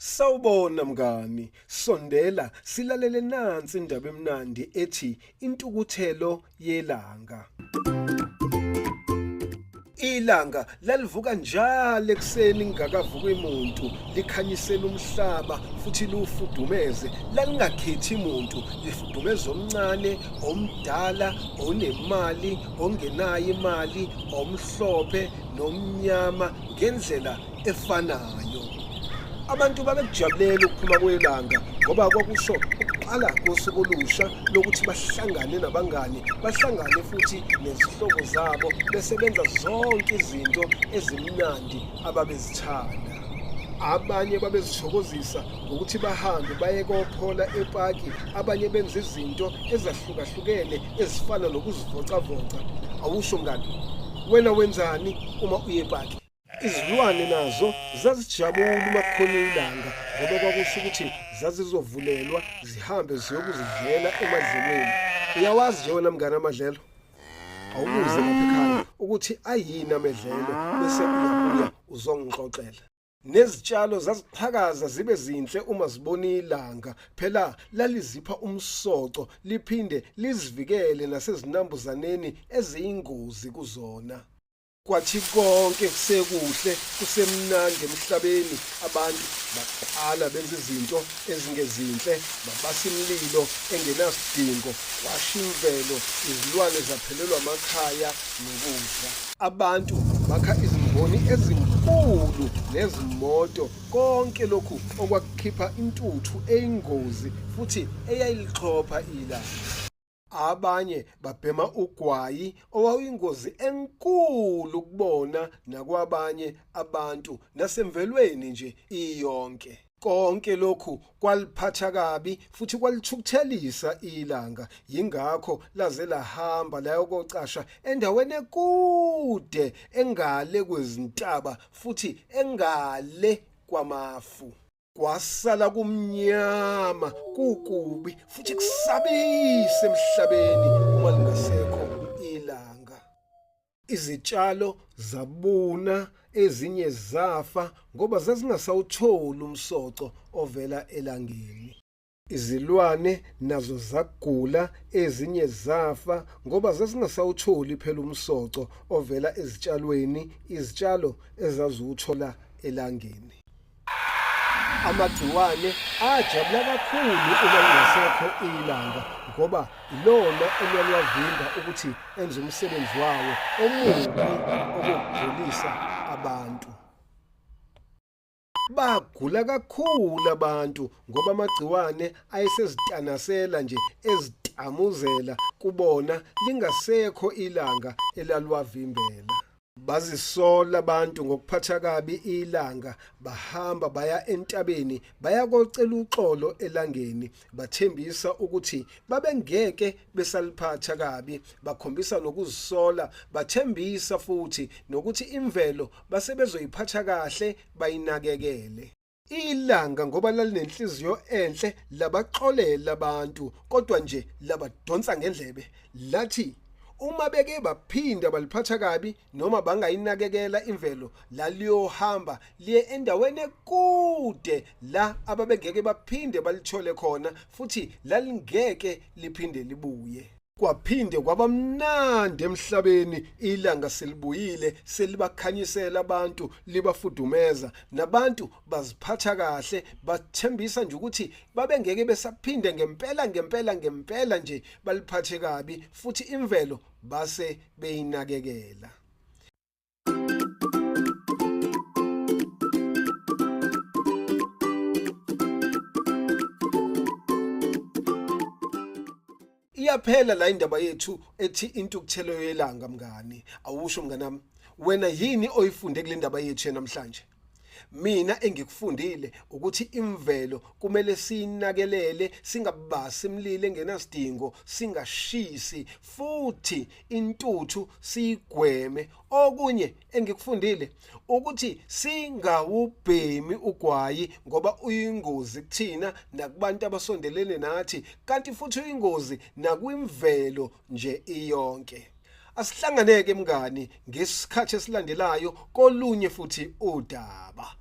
Sawubona mngani, sondela silalele nansi indaba emnandi ethi intukuthelo yelanga. Ilanga lalivuka njalo ekseni ngakavuka umuntu likhanyisela umhlaba futhi lufudumeze lalingakhethi umuntu lifudumeza omncane omdala onemali ongenayo imali omhlophe nomnyama ngendlela efanayo. Abantu babekujabulela ukuphuma kwelanga ngoba kwakusho ukuqala kosuku olusha lokuthi bahlangane nabangani, bahlangane futhi nezihlobo zabo besebenza zonke izinto ezimnandi ababezithanda. Abanye babezithokozisa ngokuthi bahambe baye kophola epaki, abanye benza izinto ezahlukahlukene ezifana nokuzivocavoca. Awusho mngani, wena wenzani uma uye epaki? Izilwane nazo zazijabula uma kukhona ilanga ngoba kwakusho ukuthi zazizovulelwa zihambe ziyokuzidlela emadlelweni. Uyawazi nje wena mngane amadlelo? Awubuze lapha ekhaya ukuthi ayini amedlelo bese uyabuya uzongixoxela. Nezitshalo zaziqhakaza zibe zinhle uma zibona ilanga, phela lalizipha umsoco liphinde lizivikele nasezinambuzaneni eziyingozi kuzona. Kwathi konke kusekuhle kusemnandi emhlabeni, abantu baqala benza izinto ezingezinhle, babasa imililo engenasidingo, washa imvelo, izilwane zaphelelwa amakhaya nokudla. Abantu bakha izimboni ezinkulu nezimoto, konke lokhu okwakukhipha intuthu eyingozi futhi eyayilixhopha ilanga. Abanye babhema ugwayi owawuyingozi enkulu ukubona nakwabanye abantu nasemvelweni nje iyonke. Konke lokhu kwaliphatha kabi futhi kwalithukuthelisa ilanga, yingakho laze lahamba layokocasha endaweni ekude engale kwezintaba futhi engale kwamafu. Kwasala kumnyama, kukubi futhi kusabise emhlabeni uma lingasekho ilanga. Izitshalo zabuna, ezinye zafa ngoba zazingasawutholi umsoco ovela elangeni. Izilwane nazo zagula, ezinye zafa ngoba zazingasawutholi phela umsoco ovela ezitshalweni, izitshalo ezaziwuthola elangeni. Amagciwane ajabula kakhulu uma lingasekho ilanga ngoba ilona eliyavimba ukuthi enze umsebenzi wawo omubi okugulisa abantu. Bagula kakhulu abantu ngoba amagciwane ayesezitanasela nje ezitamuzela kubona lingasekho ilanga elaliwavimbela. Bazisola abantu ngokuphatha kabi ilanga, bahamba baya entabeni bayakocela uxolo elangeni, bathembisa ukuthi babengeke besaliphatha kabi, bakhombisa nokuzisola, bathembisa futhi nokuthi imvelo basebezoyiphatha kahle bayinakekele. Ilanga ngoba lalinenhliziyo enhle labaxolela abantu, kodwa nje labadonsa ngendlebe, lathi uma beke baphinda baliphatha kabi noma bangayinakekela imvelo, laliyohamba liye endaweni ekude la ababengeke baphinde balithole khona futhi lalingeke liphinde libuye. Kwaphinde kwabamnandi emhlabeni ilanga selibuyile, selibakhanyisela abantu, libafudumeza, nabantu baziphatha kahle, bathembisa nje ukuthi babengeke besaphinde ngempela nje baliphathe kabi futhi imvelo base beyinakekela. Iyaphela la indaba yethu ethi intukuthelo yelanga mngani. Awusho mnganami, wena yini oyifunde kule ndaba yethu namhlanje? Mina engikufundile ukuthi imvelo kumele sinakelele, singabasi imililo engenasidingo, singashisi futhi intuthu sigweme. Okunye engikufundile ukuthi singawubhemi ugwayi ngoba uyingozi kuthina nakubantu abasondelene nathi, kanti futhi uyingozi nakwimvelo nje iyonke. Asihlanganeke mngani ngesikhathi esilandelayo kolunye futhi udaba.